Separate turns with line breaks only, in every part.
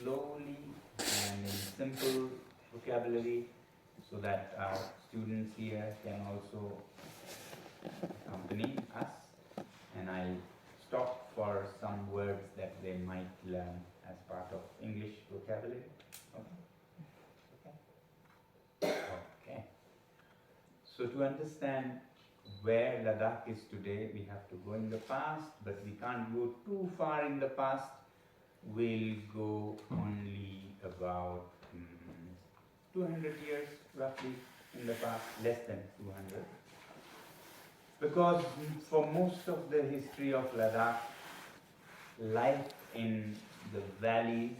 slowly and in simple vocabulary so that our students here can also accompany us, and I'll stop for some words that they might learn as part of English vocabulary. Okay. Okay. So to understand where Ladakh is today, we have to go in the past, but we can't go too far in the past. We'll go only about 200 years roughly in the past, less than 200. Because for most of the history of Ladakh, life in the valleys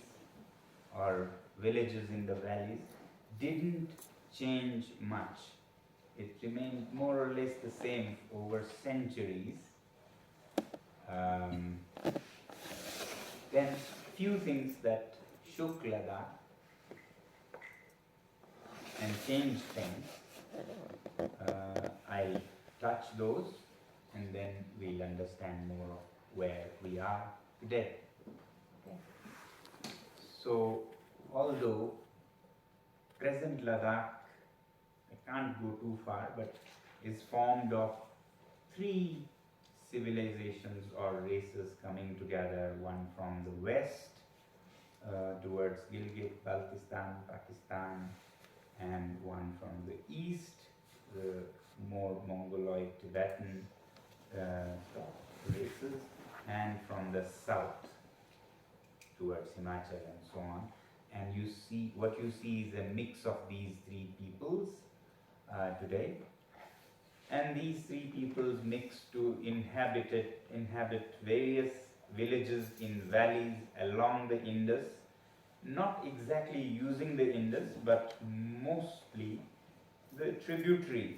or villages in the valleys didn't change much. It remained more or less the same over centuries. Then few things that shook Ladakh and changed things. I'll touch those and then we'll understand more of where we are today. Okay. So, although present Ladakh, I can't go too far, but is formed of three civilizations or races coming together, one from the west towards Gilgit, Baltistan, Pakistan, and one from the east, the more Mongoloid, Tibetan races, and from the south towards Himachal and so on. And you see, what you see is a mix of these three peoples today. And these three peoples mix to inhabit various villages in valleys along the Indus, not exactly using the Indus, but mostly the tributary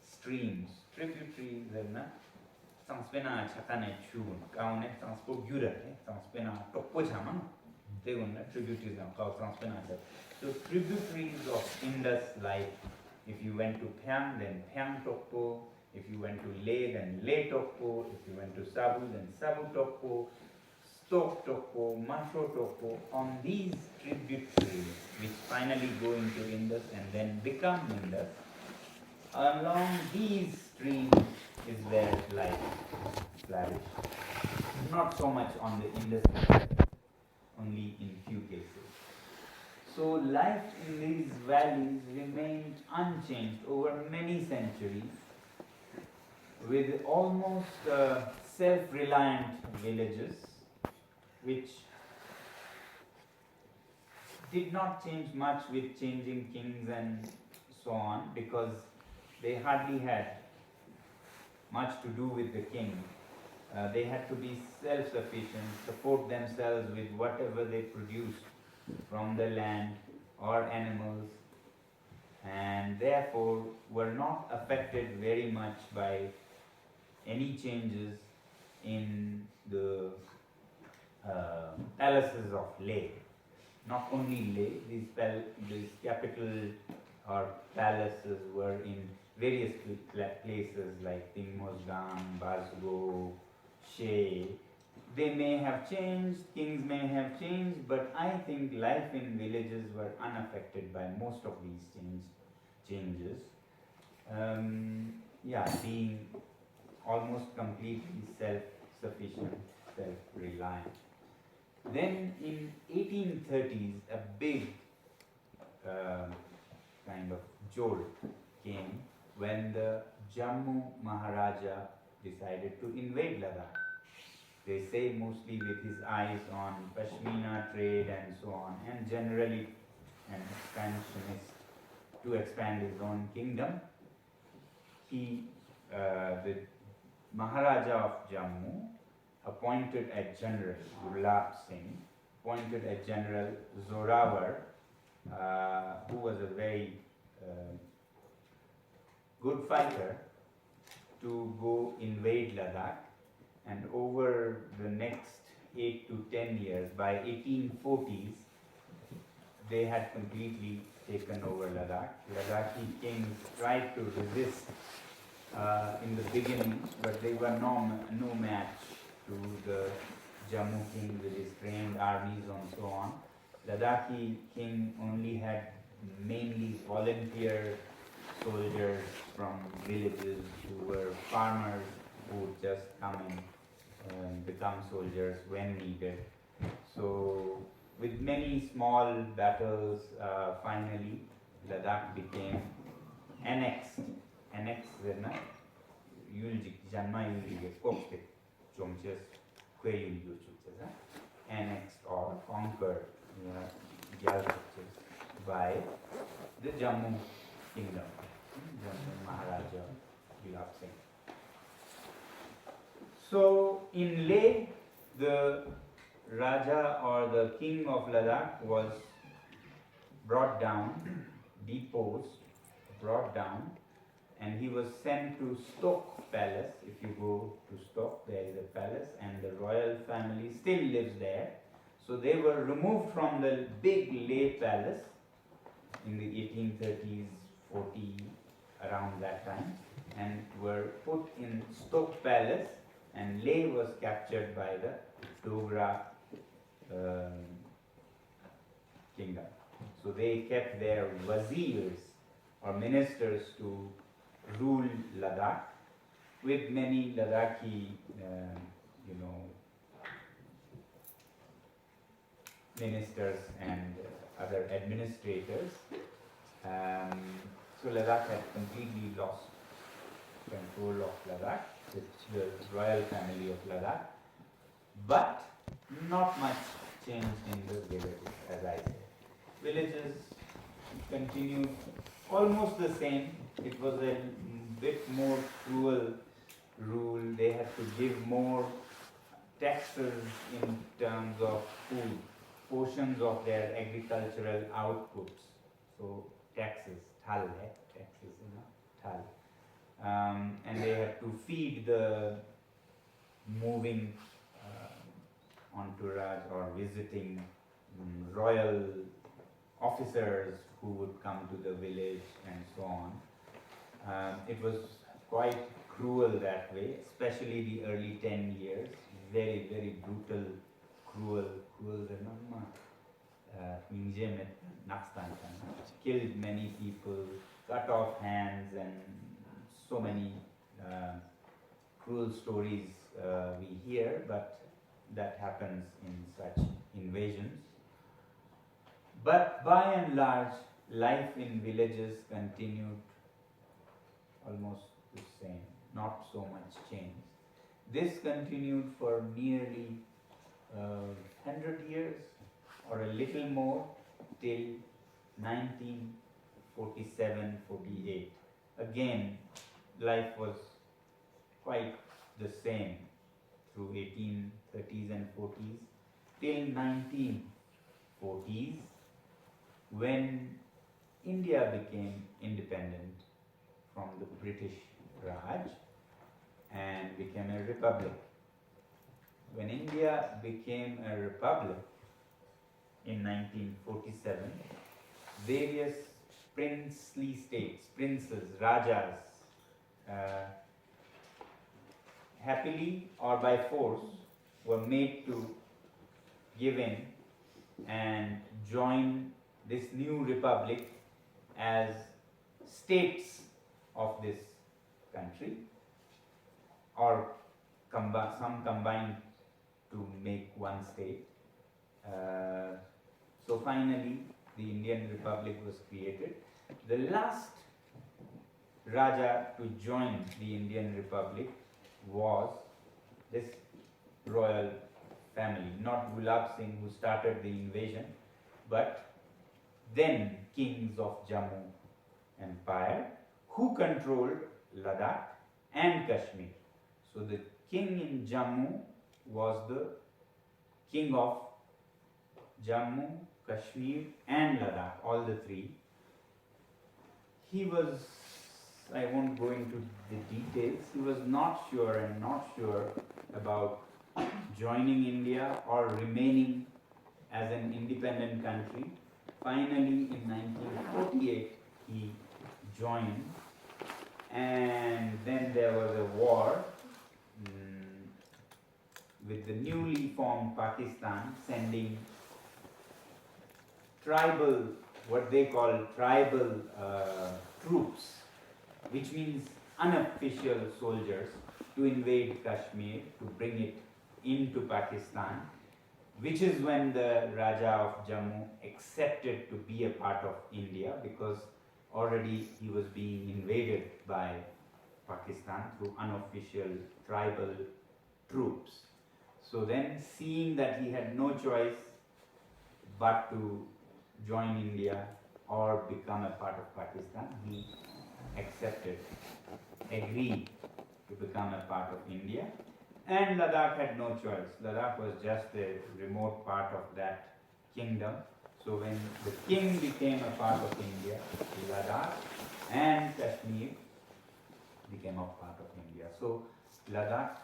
streams. Tributaries are na sanspena chakane chun kaune sanspok yurate sanspena toppo chama they won tributaries are called sanspena. So tributaries of Indus, like if you went to Phyang, then Phyang Tokpo. If you went to Leh, then Leh Tokpo. If you went to Sabu, then Sabu Tokpo. Stok Tokpo, Masho Tokpo. On these tributaries, which finally go into Indus and then become Indus, along these streams is where life flourished. Not so much on the Indus, only in few cases. So life in these valleys remained unchanged over many centuries, with almost self-reliant villages, which did not change much with changing kings and so on, because they hardly had much to do with the king. They had to be self-sufficient, support themselves with whatever they produced from the land or animals, and therefore were not affected very much by any changes in the palaces of Leh. Not only Leh, these capital or palaces were in various places like Tingmosgam, Basgo, She. They may have changed, kings may have changed, but I think life in villages were unaffected by most of these changes. Being almost completely self-sufficient, self-reliant. Then in 1830s, a big kind of jolt came when the Jammu Maharaja decided to invade Ladakh. They say mostly with his eyes on Pashmina trade and so on, and generally an expansionist to expand his own kingdom. He, the Maharaja of Jammu, appointed a general, Gurlab Singh, appointed a general Zorawar, who was a very good fighter, to go invade Ladakh. And over the next 8 to 10 years, by 1840s, they had completely taken over Ladakh. Ladakhi kings tried to resist in the beginning, but they were no match to the Jammu king with his trained armies and so on. Ladakhi king only had mainly volunteer soldiers from villages who were farmers who would just come and become soldiers when needed. So, with many small battles, finally Ladakh became annexed. Annexed, Janma annexed or conquered by the Jammu kingdom, Jammu Maharaja Gulab Singh. So in Leh, the Raja or the king of Ladakh was brought down, deposed, brought down, and he was sent to Stoke Palace. If you go to Stoke, there is a palace, and the royal family still lives there. So they were removed from the big Leh palace in the 1830s, 40, around that time, and were put in Stoke Palace, and Leh was captured by the Dogra kingdom. So they kept their wazirs or ministers to rule Ladakh, with many Ladakhi, ministers and other administrators. So Ladakh had completely lost control of Ladakh, the royal family of Ladakh, but not much changed in the villages, as I said. Villages continued almost the same. It was a bit more cruel rule. They had to give more taxes in terms of food, portions of their agricultural outputs. So taxes, taxes, thal. And they had to feed the moving entourage or visiting royal officers who would come to the village and so on. It was quite cruel that way, especially the early 10 years. Very, very brutal, cruel, killed many people, cut off hands, and so many cruel stories we hear, but that happens in such invasions. But by and large, life in villages continued almost the same, not so much changed. This continued for nearly 100 years or a little more till 1947-48. Again, life was quite the same through 1830s and 40s till 1940s, when India became independent from the British Raj and became a republic. When India became a republic in 1947, various princely states, princes, rajas, happily or by force, were made to give in and join this new republic as states of this country, or some combined to make one state. So finally, the Indian Republic was created. The last Raja to join the Indian Republic was this royal family, not Gulab Singh who started the invasion, but then kings of Jammu Empire who controlled Ladakh and Kashmir. So the king in Jammu was the king of Jammu, Kashmir and Ladakh, all the three. He was, I won't go into the details, he was not sure about joining India or remaining as an independent country. Finally, in 1948, he joined, and then there was a war with the newly formed Pakistan sending tribal, what they call tribal troops, which means unofficial soldiers, to invade Kashmir, to bring it into Pakistan, which is when the Raja of Jammu accepted to be a part of India, because already he was being invaded by Pakistan through unofficial tribal troops. So then, seeing that he had no choice but to join India or become a part of Pakistan, he accepted, agreed to become a part of India. And Ladakh had no choice. Ladakh was just a remote part of that kingdom. So when the king became a part of India, Ladakh and Kashmir became a part of India. So Ladakh,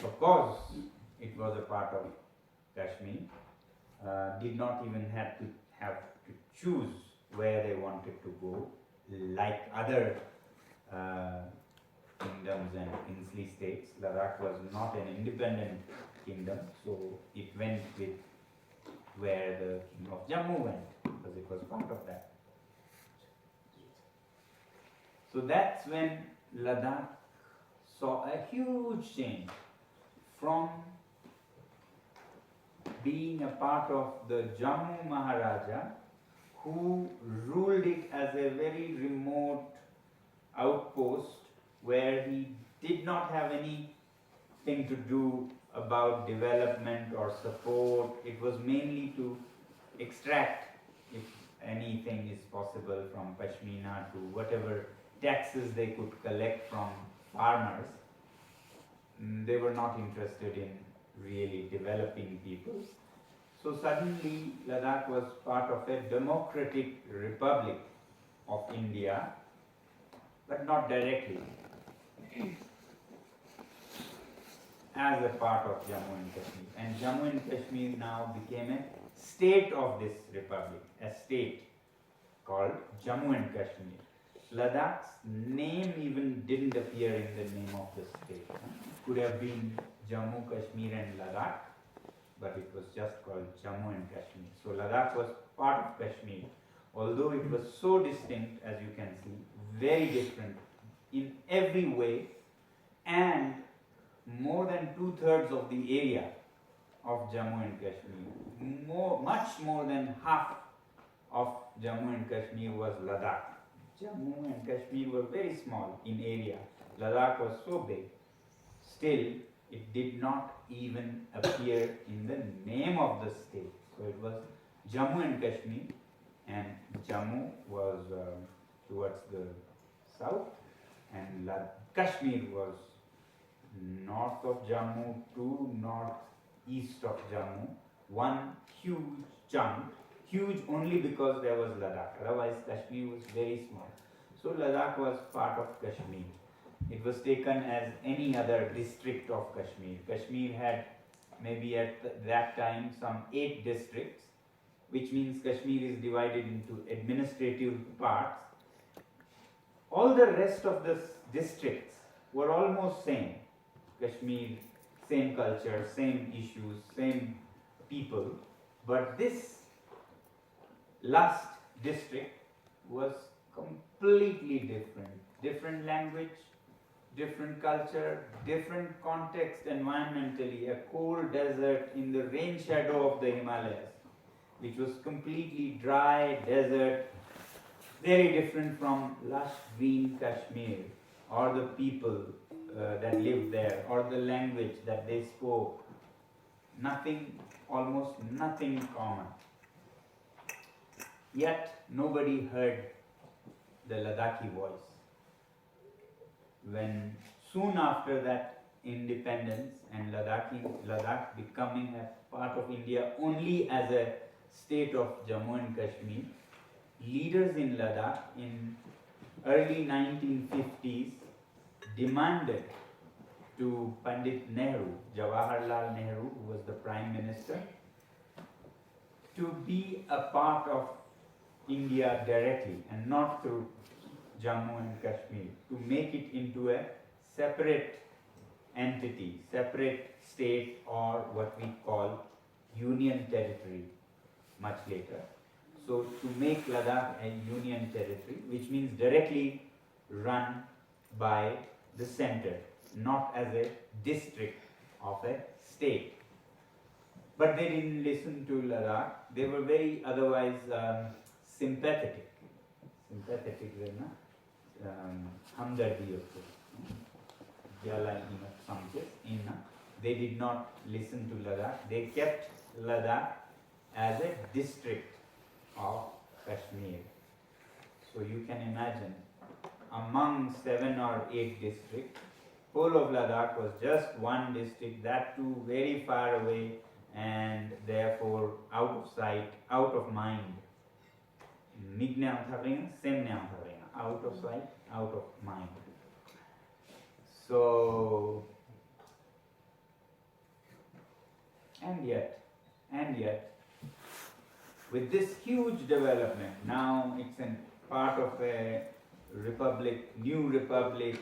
of course, it was a part of Kashmir, did not even have to choose where they wanted to go, like other kingdoms and princely states. Ladakh was not an independent kingdom, so it went with where the king of Jammu went, because it was part of that. So that's when Ladakh saw a huge change from being a part of the Jammu Maharaja, who ruled it as a very remote outpost where he did not have anything to do about development or support. It was mainly to extract, if anything is possible, from Pashmina to whatever taxes they could collect from farmers. They were not interested in really developing people. So suddenly Ladakh was part of a democratic republic of India, but not directly, as a part of Jammu and Kashmir. And Jammu and Kashmir now became a state of this republic, a state called Jammu and Kashmir. Ladakh's name even didn't appear in the name of the state. It could have been Jammu, Kashmir and Ladakh, but it was just called Jammu and Kashmir. So Ladakh was part of Kashmir, although it was so distinct, as you can see, very different in every way, and more than 2/3 of the area of Jammu and Kashmir, much more than half of Jammu and Kashmir was Ladakh. Jammu and Kashmir were very small in area. Ladakh was so big. Still, it did not even appear in the name of the state. So it was Jammu and Kashmir, and Jammu was towards the south, and Kashmir was north of Jammu to northeast of Jammu. One huge chunk, huge only because there was Ladakh. Otherwise, Kashmir was very small. So Ladakh was part of Kashmir. It was taken as any other district of Kashmir. Kashmir had maybe at that time some 8 districts, which means Kashmir is divided into administrative parts. All the rest of the districts were almost same. Kashmir, same culture, same issues, same people. But this last district was completely different. Different language, different culture, different context environmentally. A cold desert in the rain shadow of the Himalayas, which was completely dry desert, very different from lush green Kashmir, or the people that lived there, or the language that they spoke. Nothing, almost nothing common. Yet nobody heard the Ladakhi voice. When soon after that independence and Ladakh becoming a part of India only as a state of Jammu and Kashmir, leaders in Ladakh in early 1950s demanded to Pandit Nehru, Jawaharlal Nehru, who was the Prime Minister, to be a part of India directly and not through Jammu and Kashmir, to make it into a separate entity, separate state, or what we call union territory much later. So to make Ladakh a union territory, which means directly run by the center, not as a district of a state. But they didn't listen to Ladakh. They were very otherwise sympathetic. Sympathetic, hamdardi they did not listen to Ladakh. They kept Ladakh as a district of Kashmir. So you can imagine, among 7 or 8 districts, whole of Ladakh was just one district, that too very far away, and therefore out of sight, out of mind. Out of sight, out of mind. So, and yet, with this huge development, now it's a part of a republic, new republic.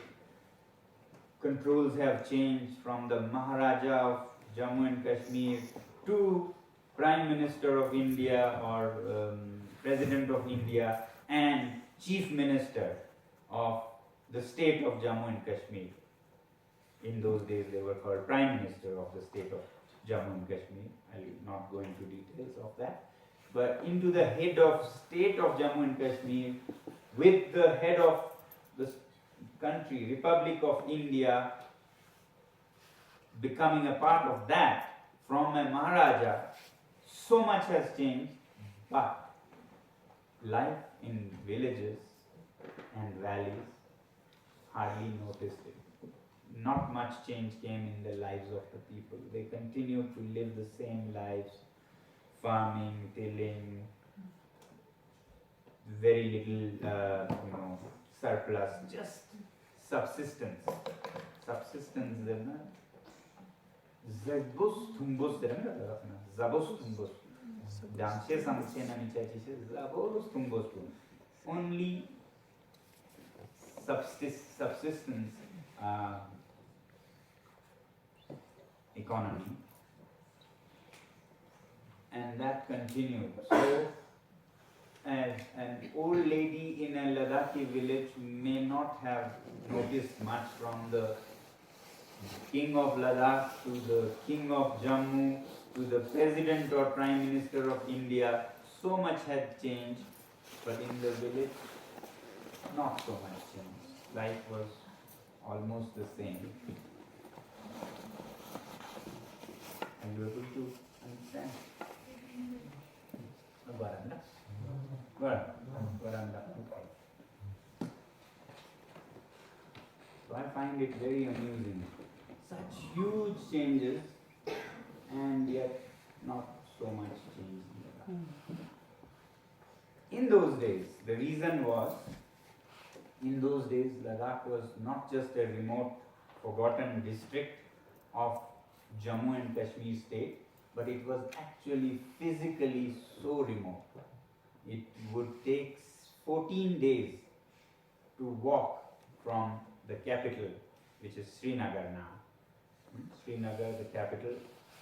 Controls have changed from the Maharaja of Jammu and Kashmir to Prime Minister of India or President of India and Chief Minister of the state of Jammu and Kashmir. In those days they were called Prime Minister of the state of Jammu and Kashmir. I will not go into details of that. But into the head of state of Jammu and Kashmir with the head of the country, Republic of India, becoming a part of that from a Maharaja, so much has changed, but life in villages and valleys hardly noticed it. Not much change came in the lives of the people. They continued to live the same lives, farming, tilling, very little, surplus, just subsistence. Subsistence, zabus thumbus, zabus thumbus. Damshe samse na michachi, zabus thumbus. Only subsistence economy, and that continued. So, as an old lady in a Ladakhi village may not have noticed much, from the king of Ladakh to the king of Jammu to the president or prime minister of India, so much had changed, but in the village, not so much changed. Life was almost the same. Are you able to understand? So I find it very amusing. Such huge changes, and yet not so much change. In those days, the reason was, in those days, Ladakh was not just a remote, forgotten district of Jammu and Kashmir state, but it was actually physically so remote. It would take 14 days to walk from the capital, which is Srinagar now. Srinagar, the capital,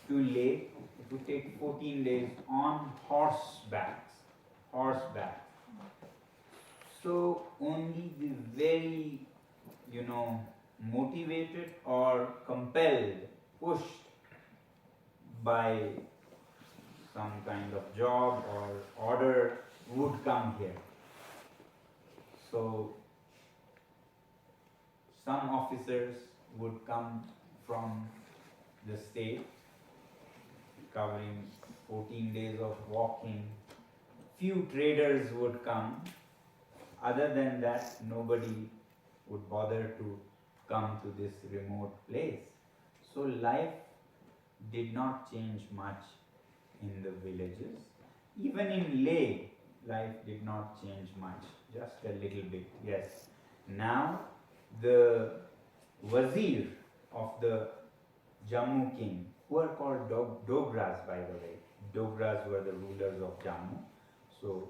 to Leh. It would take 14 days on horseback. So only the very, motivated or compelled, pushed by some kind of job or order would come here. So some officers would come from the state, covering 14 days of walking. Few traders would come. Other than that, nobody would bother to come to this remote place. So life did not change much in the villages. Even in Leh, life did not change much, just a little bit, yes. Now, the Wazir of the Jammu king, who are called Dogras, by the way. Dogras were the rulers of Jammu. So,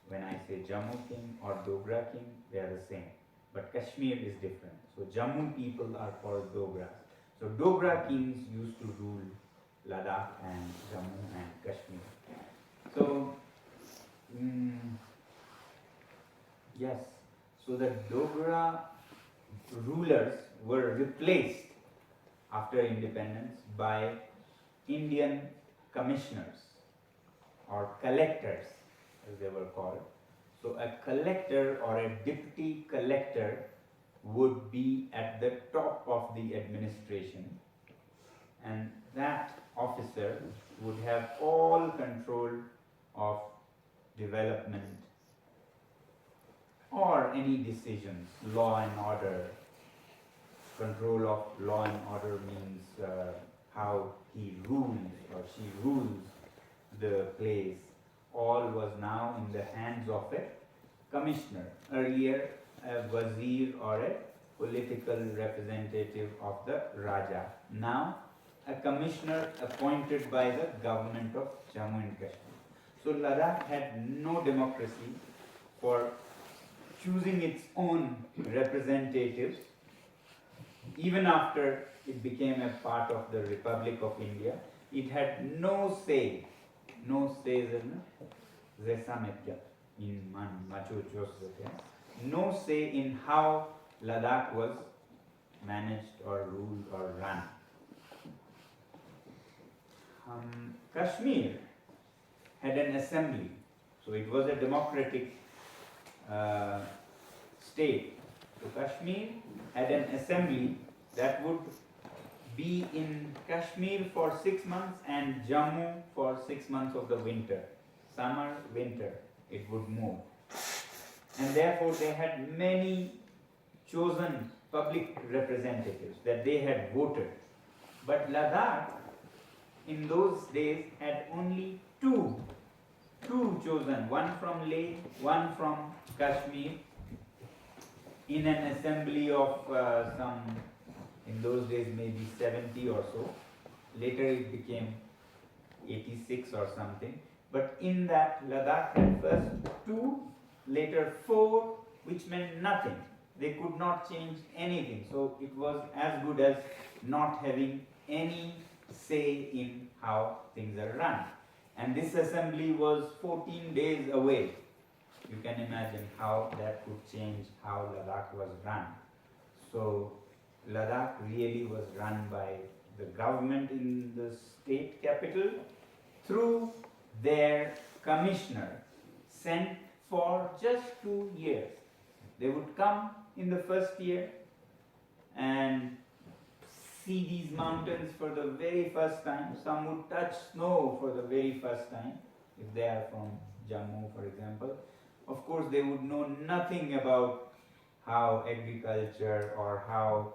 when I say Jammu king or Dogra king, they are the same. But Kashmir is different. So, Jammu people are called Dogras. So Dogra kings used to rule Ladakh and Jammu and Kashmir. So, yes, so the Dogra rulers were replaced after independence by Indian commissioners or collectors, as they were called. So a collector or a deputy collector would be at the top of the administration, and that officer would have all control of development or any decisions, law and order. Control of law and order means how he rules or she rules the place. All was now in the hands of a commissioner. Earlier, a wazir or a political representative of the Raja. Now, a commissioner appointed by the government of Jammu and Kashmir. So Ladakh had no democracy for choosing its own representatives. Even after it became a part of the Republic of India, it had no say no say in how Ladakh was managed or ruled or run. Kashmir had an assembly, so it was a democratic state. So Kashmir had an assembly that would be in Kashmir for 6 months and Jammu for 6 months of the winter. Summer, winter, it would move. And therefore they had many chosen public representatives that they had voted. But Ladakh in those days had only two chosen, one from Leh, one from Kashmir, in an assembly of in those days maybe 70 or so. Later it became 86 or something. But in that, Ladakh had first 2, later 4, which meant nothing. They could not change anything. So it was as good as not having any say in how things are run. And this assembly was 14 days away. You can imagine how that could change how Ladakh was run. So Ladakh really was run by the government in the state capital through their commissioner, sent for just 2 years. They would come in the first year and see these mountains for the very first time. Some would touch snow for the very first time, if they are from Jammu, for example. Of course, they would know nothing about how agriculture or how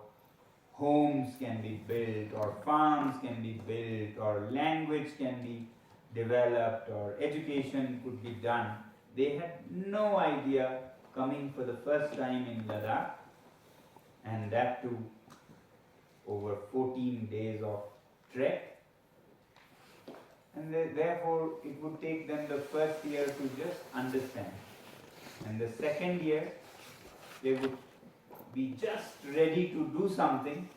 homes can be built or farms can be built or language can be developed or education could be done. They had no idea, coming for the first time in Ladakh, and that too over 14 days of trek. And therefore it would take them the first year to just understand. And the second year they would be just ready to do something,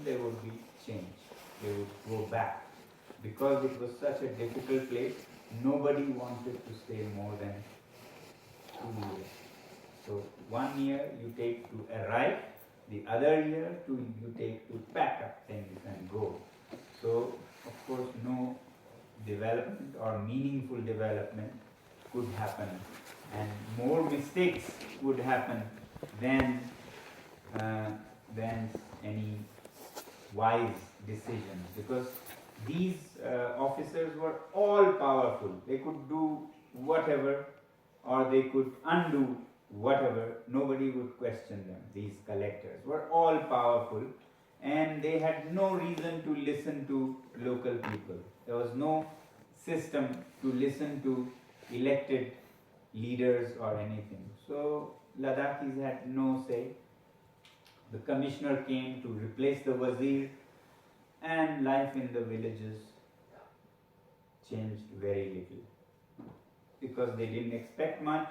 there would be change. They would go back. Because it was such a difficult place, nobody wanted to stay more than 2 years. So 1 year you take to arrive, the other year you take to pack up things and go. So of course no development or meaningful development could happen, and more mistakes would happen than any wise decisions, because these officers were all powerful. They could do whatever or they could undo whatever. Nobody would question them. These collectors were all powerful and they had no reason to listen to local people. There was no system to listen to elected leaders or anything. So Ladakhis had no say. The commissioner came to replace the wazir, and life in the villages changed very little. Because they didn't expect much,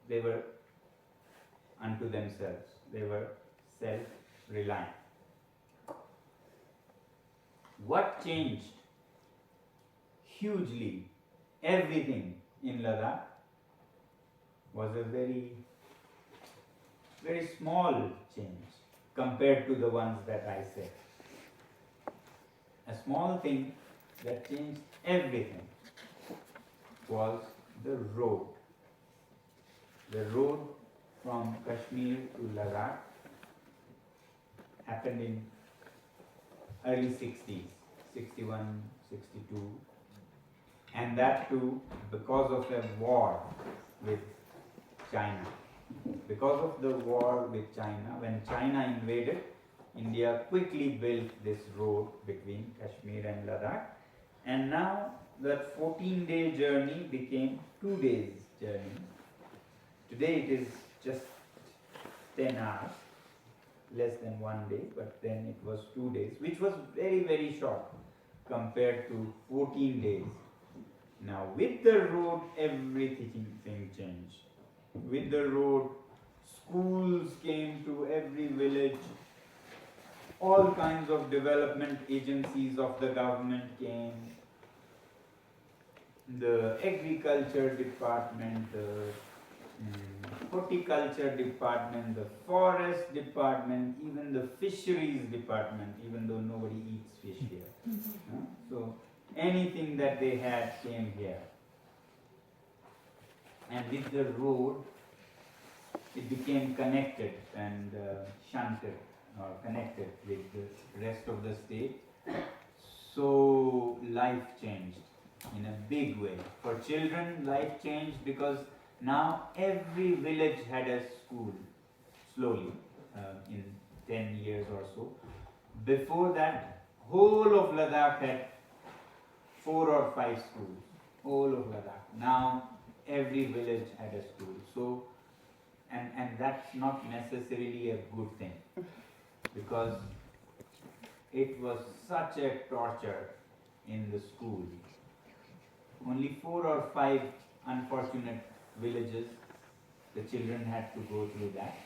they were unto themselves. They were self-reliant. What changed hugely everything in Ladakh was a very, very small change compared to the ones that I said. A small thing that changed everything was the road. The road from Kashmir to Ladakh happened in early 60s, 61, 62, and that too because of a war with China. Because of the war with China, when China invaded, India quickly built this road between Kashmir and Ladakh, and now that 14-day journey became 2 days journey. Today it is just 10 hours, less than 1 day, but then it was 2 days, which was very, very short compared to 14 days. Now with the road, everything changed. With the road, schools came to every village, all kinds of development agencies of the government came, the agriculture department, the horticulture department, the forest department, even the fisheries department, even though nobody eats fish here. So anything that they had came here. And with the road, it became connected and shunted or connected with the rest of the state. So life changed in a big way. For children, life changed because now every village had a school, slowly, in 10 years or so. Before that, whole of Ladakh had 4 or 5 schools, whole of Ladakh. Now every village had a school. So, and that's not necessarily a good thing, because it was such a torture in the school. Only 4 or 5 unfortunate villages, the children had to go through that.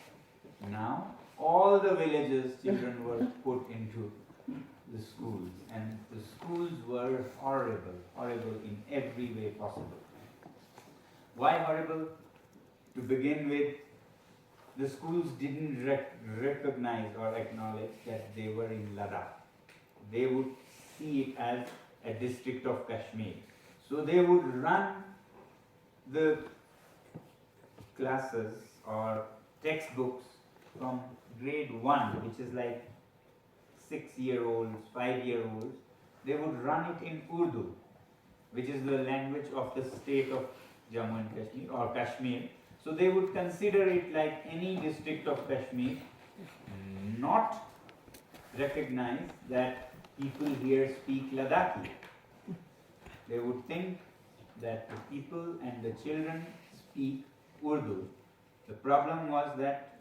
Now all the villages, children were put into the schools, and the schools were horrible, horrible in every way possible. Why horrible? To begin with, the schools didn't recognize or acknowledge that they were in Ladakh. They would see it as a district of Kashmir. So they would run the classes or textbooks from grade 1, which is like 6-year-olds, 5-year-olds. They would run it in Urdu, which is the language of the state of Jammu and Kashmir or Kashmir. So they would consider it like any district of Kashmir, not recognize that people here speak Ladakhi. They would think that the people and the children speak Urdu. The problem was that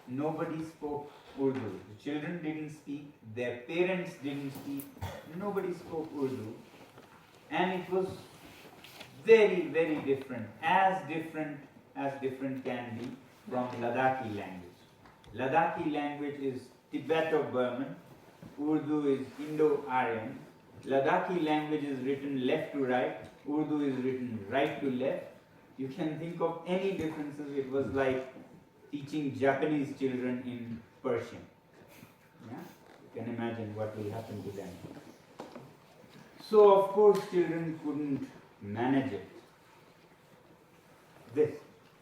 nobody spoke Urdu. The children didn't speak, their parents didn't speak, nobody spoke Urdu. And it was very, very different as different can be from Ladakhi language. Ladakhi language is Tibeto-Burman, Urdu is Indo-Aryan. Ladakhi language is written left to right, Urdu is written right to left. You can think of any differences. It was like teaching Japanese children in Persian. Yeah? You can imagine what will happen to them. So of course children couldn't manage it. This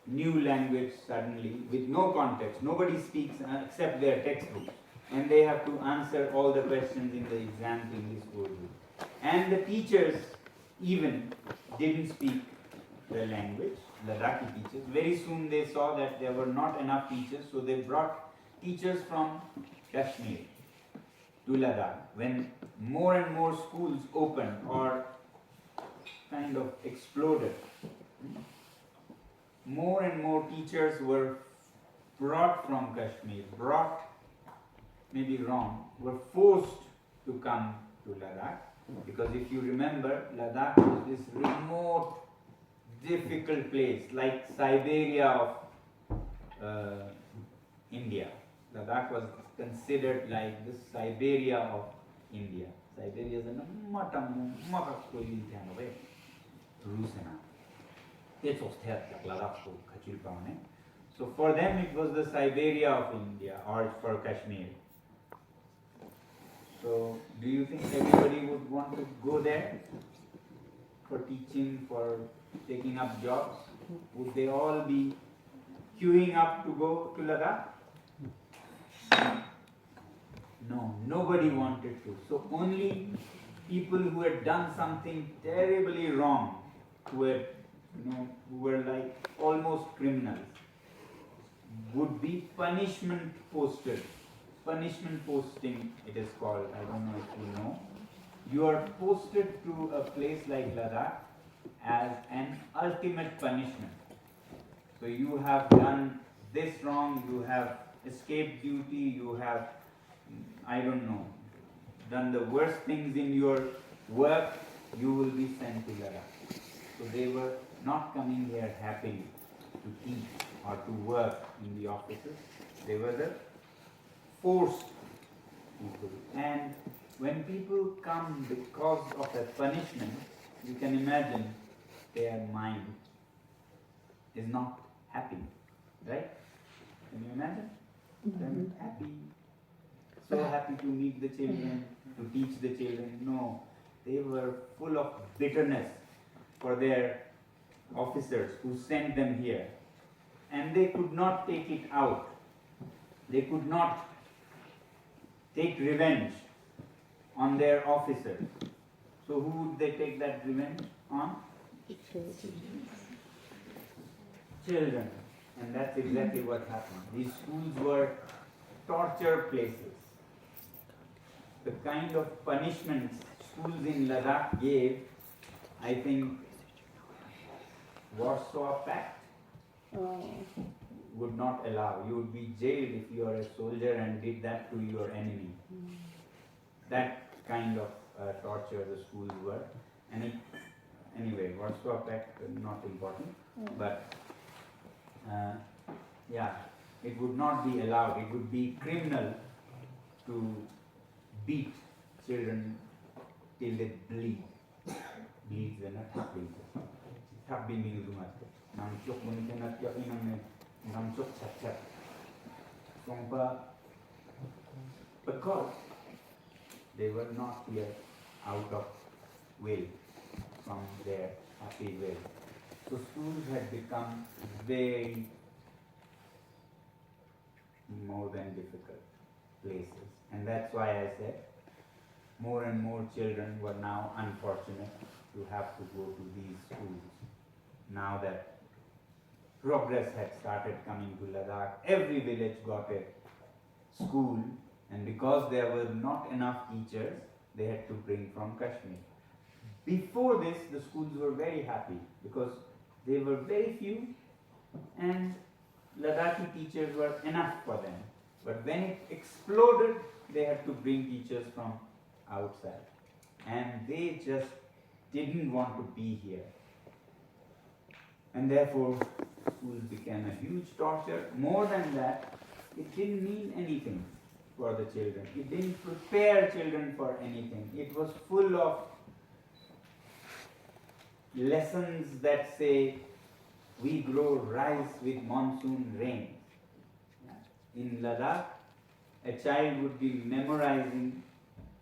new language suddenly with no context, nobody speaks except their textbooks, and they have to answer all the questions in the exams in this Urdu. And the teachers even didn't speak the language, Ladakhi teachers. Very soon they saw that there were not enough teachers, so they brought teachers from Kashmir to Ladakh. When more and more schools opened or kind of exploded, more and more teachers were brought from Kashmir, maybe wrong, were forced to come to Ladakh. Because if you remember, Ladakh was this remote, difficult place, like Siberia of India. Ladakh was considered like the Siberia of India. Siberia is a matam makakoi thanove Rusena. It's of Ladakh Kachil Paune. So for them it was the Siberia of India or for Kashmir. So do you think everybody would want to go there for teaching, for taking up jobs? Would they all be queuing up to go to Ladakh? No, nobody wanted to. So only people who had done something terribly wrong, who were like almost criminals, would be punishment posted. Punishment posting, it is called. I don't know if you know. You are posted to a place like Ladakh as an ultimate punishment. So you have done this wrong, you have escaped duty, you have, I don't know, done the worst things in your work, you will be sent to Ladakh. So they were not coming here happily to teach or to work in the offices. They were the forced people. And when people come because of a punishment, you can imagine their mind is not happy, right? Can you imagine? Them happy, so happy to meet the children, to teach the children. No, they were full of bitterness for their officers who sent them here. And they could not take it out. They could not take revenge on their officers. So who would they take that revenge on? Children. And that's exactly what happened. These schools were torture places. The kind of punishments schools in Ladakh gave, I think Warsaw Pact would not allow. You would be jailed if you are a soldier and did that to your enemy. That kind of torture the schools were. And anyway, Warsaw Pact not important, but yeah, it would not be allowed. It would be criminal to beat children till they bleed. Bleeds are not happy. Happy means too much. Wangchuk cannot get in Wangchuk chat. Because they were not here out of will, from their happy will. So schools had become very more than difficult places. And that's why I said more and more children were now unfortunate to have to go to these schools. Now that progress had started coming to Ladakh, every village got a school, and because there were not enough teachers, they had to bring from Kashmir. Before this, the schools were very happy because they were very few and Ladakhi teachers were enough for them. But when it exploded, they had to bring teachers from outside. And they just didn't want to be here. And therefore, schools became a huge torture. More than that, it didn't mean anything for the children. It didn't prepare children for anything. It was full of lessons that say, we grow rice with monsoon rain. In Ladakh, a child would be memorizing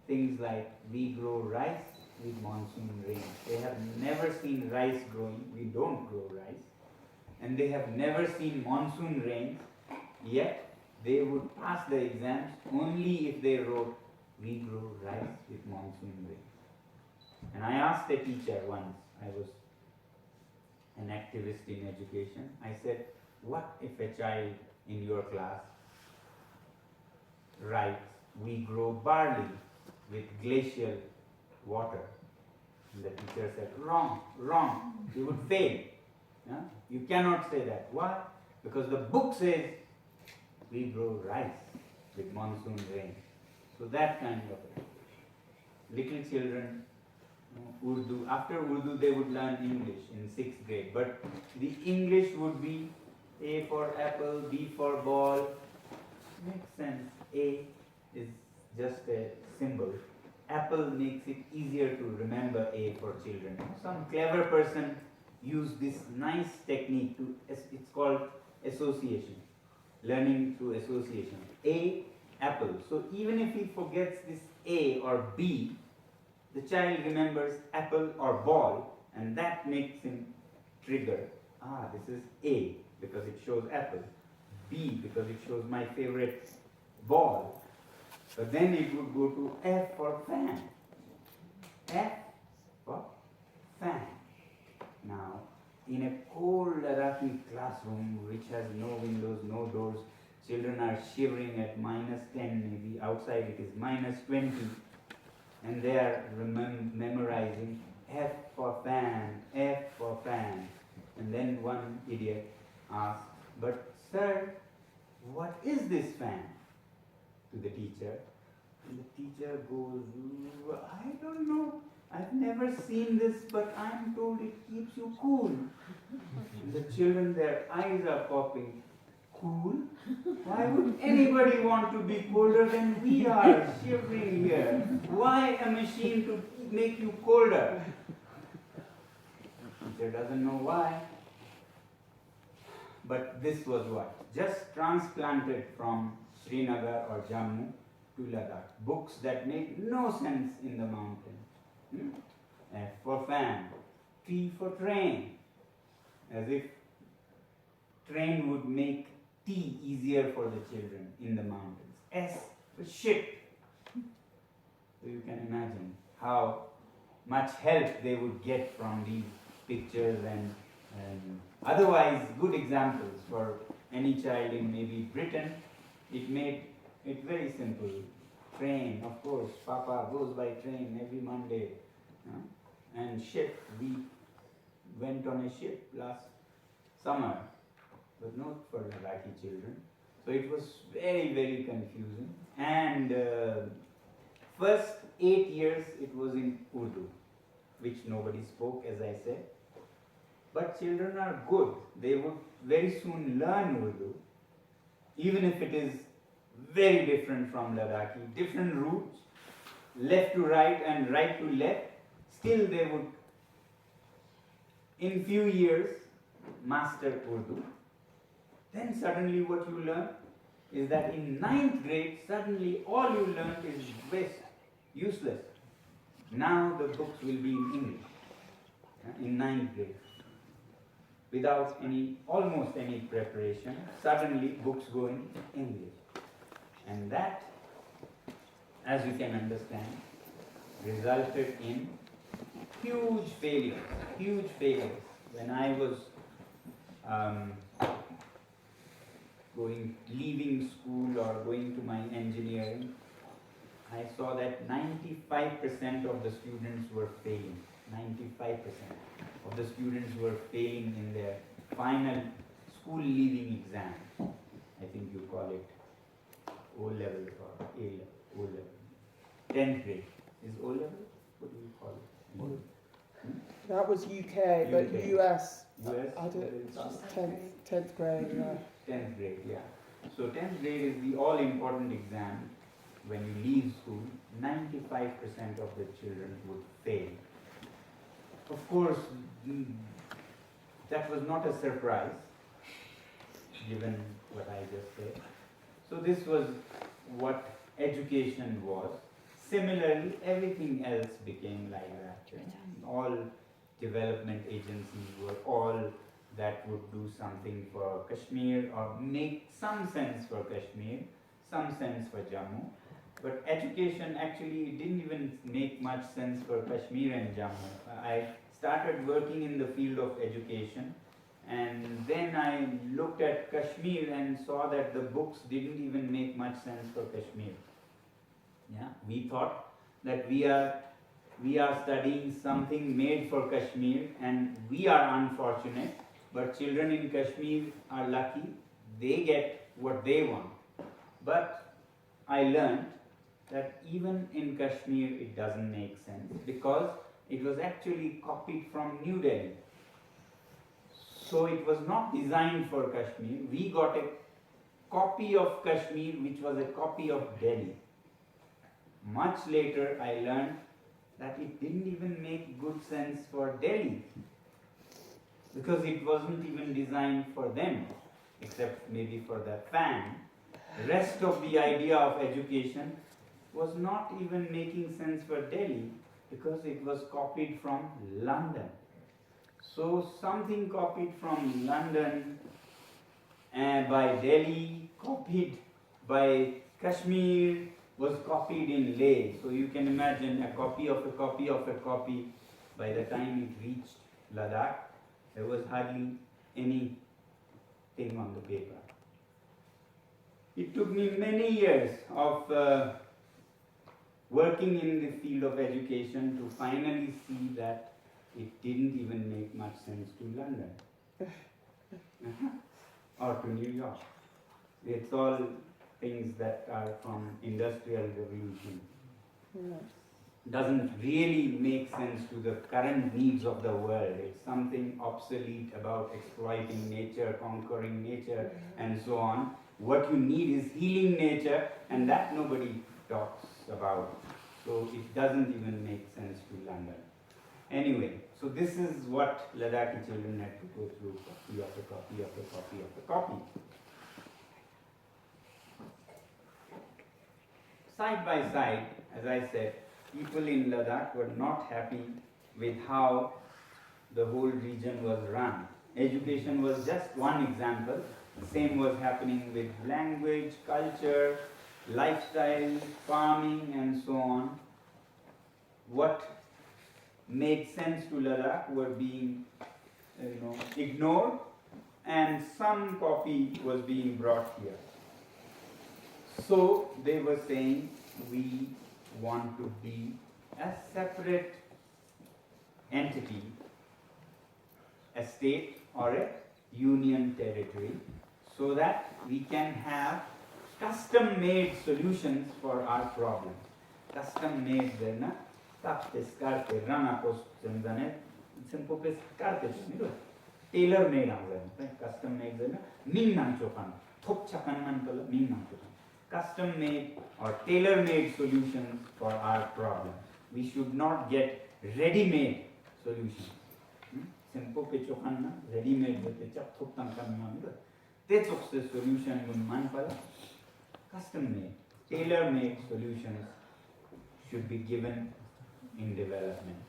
things like, we grow rice with monsoon rain. They have never seen rice growing. We don't grow rice. And they have never seen monsoon rains, yet they would pass the exams only if they wrote, we grow rice with monsoon rain. And I asked a teacher once, I was an activist in education, I said, what if a child in your class writes, we grow barley with glacial water? And the teacher said, wrong, wrong, you would fail. Yeah? You cannot say that. Why? Because the book says, we grow rice with monsoon rain. So that kind of it. Little children, Urdu, after Urdu they would learn English in 6th grade, but the English would be A for apple, B for ball. Makes sense. A is just a symbol. apple makes it easier to remember A for children. Some clever person used this nice technique to, it's called association, learning through association. A, apple. So even if he forgets this A or B, the child remembers apple or ball, and that makes him trigger, this is A because it shows apple, B because it shows my favorite ball. But then it would go to F for fan. F for fan. Now, in a cold Ladakhi classroom which has no windows, no doors, children are shivering at -10 maybe, outside it is -20, and they are memorizing F for fan, F for fan. And then one idiot asks, "But sir, what is this fan?" to the teacher. And the teacher goes, "I don't know. I've never seen this, but I'm told it keeps you cool." And the children, their eyes are popping. Cool? Why would anybody want to be colder than we are, shivering here? Why a machine to make you colder? Teacher doesn't know why. But this was what? Just transplanted from Srinagar or Jammu to Ladakh. Books that make no sense in the mountain. F for fan, T for train, as if train would make T easier for the children in the mountains. S for ship. So you can imagine how much help they would get from these pictures and otherwise good examples for any child in maybe Britain. It made it very simple. Train, of course, Papa goes by train every Monday. And ship, we went on a ship last summer, but not for Ladakhi children. So it was very, very confusing. And first 8 years it was in Urdu, which nobody spoke, as I said. But children are good. They would very soon learn Urdu, even if it is very different from Ladakhi, different routes, left to right and right to left. Still they would, in few years, master Urdu. Then suddenly what you learn is that in 9th grade, suddenly all you learned is waste, useless. Now the books will be in English, in 9th grade. Without almost any preparation, suddenly books go in English. And that, as you can understand, resulted in huge failures. When I was leaving school or going to my engineering, I saw that 95% of the students were failing. 95% of the students were failing in their final school leaving exam. I think you call it O-level or O-level. 10th grade. Is O-level? What do you call it?
That was UK, but US,
US?
I did it's just 10th grade, yeah.
10th grade, yeah. So 10th grade is the all-important exam. When you leave school, 95% of the children would fail. Of course, that was not a surprise, given what I just said. So this was what education was. Similarly, everything else became like that. All development agencies were all that would do something for Kashmir or make some sense for Kashmir, some sense for Jammu. But education actually didn't even make much sense for Kashmir and Jammu. I started working in the field of education, and then I looked at Kashmir and saw that the books didn't even make much sense for Kashmir. Yeah, we thought that we are studying something made for Kashmir, and we are unfortunate, but children in Kashmir are lucky. They get what they want. But I learned that even in Kashmir it doesn't make sense, because it was actually copied from New Delhi. So it was not designed for Kashmir. We got a copy of Kashmir which was a copy of Delhi. Much later, I learned that it didn't even make good sense for Delhi because it wasn't even designed for them, except maybe for the fan. The rest of the idea of education was not even making sense for Delhi because it was copied from London. So something copied from London and by Delhi, copied by Kashmir, was copied in Leh. So you can imagine a copy of a copy of a copy. By the time it reached Ladakh, there was hardly anything on the paper. It took me many years of working in the field of education to finally see that it didn't even make much sense to London or to New York. It's all things that are from Industrial Revolution.
Yes.
Doesn't really make sense to the current needs of the world. It's something obsolete about exploiting nature, conquering nature, and so on. What you need is healing nature, and that nobody talks about. So it doesn't even make sense to London. Anyway, so this is what Ladakhi children had to go through, copy after copy after copy after copy. Side by side, as I said, people in Ladakh were not happy with how the whole region was run. Education was just one example. The same was happening with language, culture, lifestyle, farming, and so on. What made sense to Ladakh were being ignored, and some copy was being brought here. So they were saying, we want to be a separate entity, a state or a union territory, so that we can have custom-made solutions for our problems. Custom-made, tailor-made, custom-made, custom-made or tailor-made solutions for our problems. We should not get ready-made solutions. Simple pechokanna, ready-made solution, custom-made, tailor-made solutions should be given in development.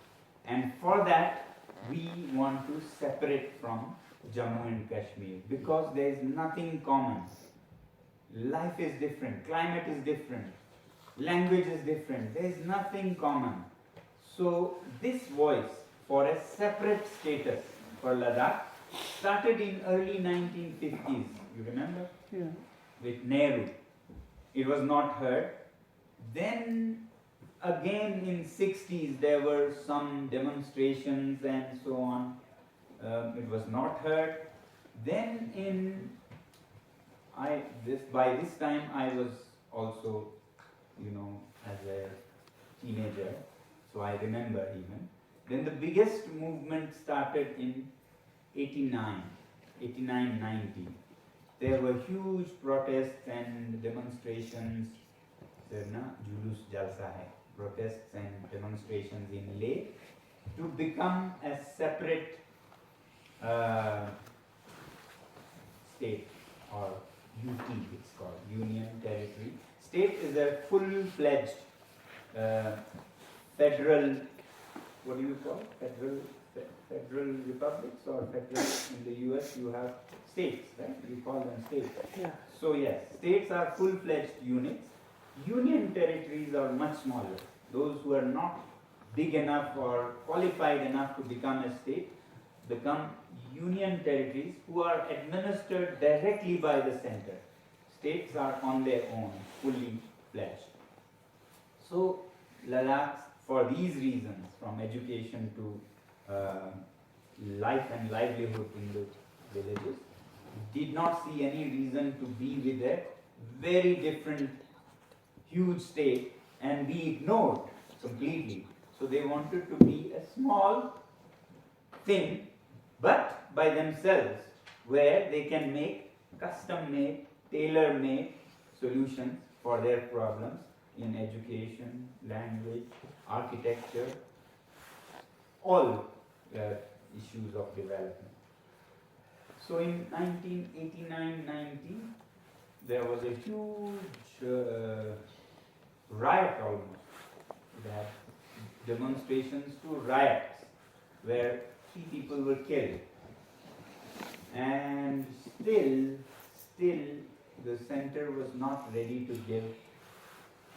And for that, we want to separate from Jammu and Kashmir because there is nothing common. Life is different, climate is different, language is different, there is nothing common. So this voice for a separate status for Ladakh started in early 1950s, you remember?
Yeah.
With Nehru. It was not heard. Then again in 60s there were some demonstrations and so on. It was not heard. Then by this time I was also, as a teenager, so I remember even. Then the biggest movement started in 89, 90. There were huge protests and demonstrations. Julus Jalsa hai. Protests and demonstrations in Leh to become a separate state, or UT it's called, Union Territory. State is a full-fledged federal, what do you call it? Federal republics, or federal, in the US you have states, right? You call them states.
Yeah.
So yes, states are full-fledged units. Union territories are much smaller. Those who are not big enough or qualified enough to become a state become union territories who are administered directly by the center. States are on their own, fully fledged. So Ladakh, for these reasons, from education to life and livelihood in the villages, did not see any reason to be with a very different huge state and be ignored completely. So they wanted to be a small thing, but by themselves, where they can make custom-made, tailor-made solutions for their problems, in education, language, architecture, all issues of development. So in 1989-90, there was a huge riot almost, that demonstrations to riots, where 3 people were killed. And still the center was not ready to give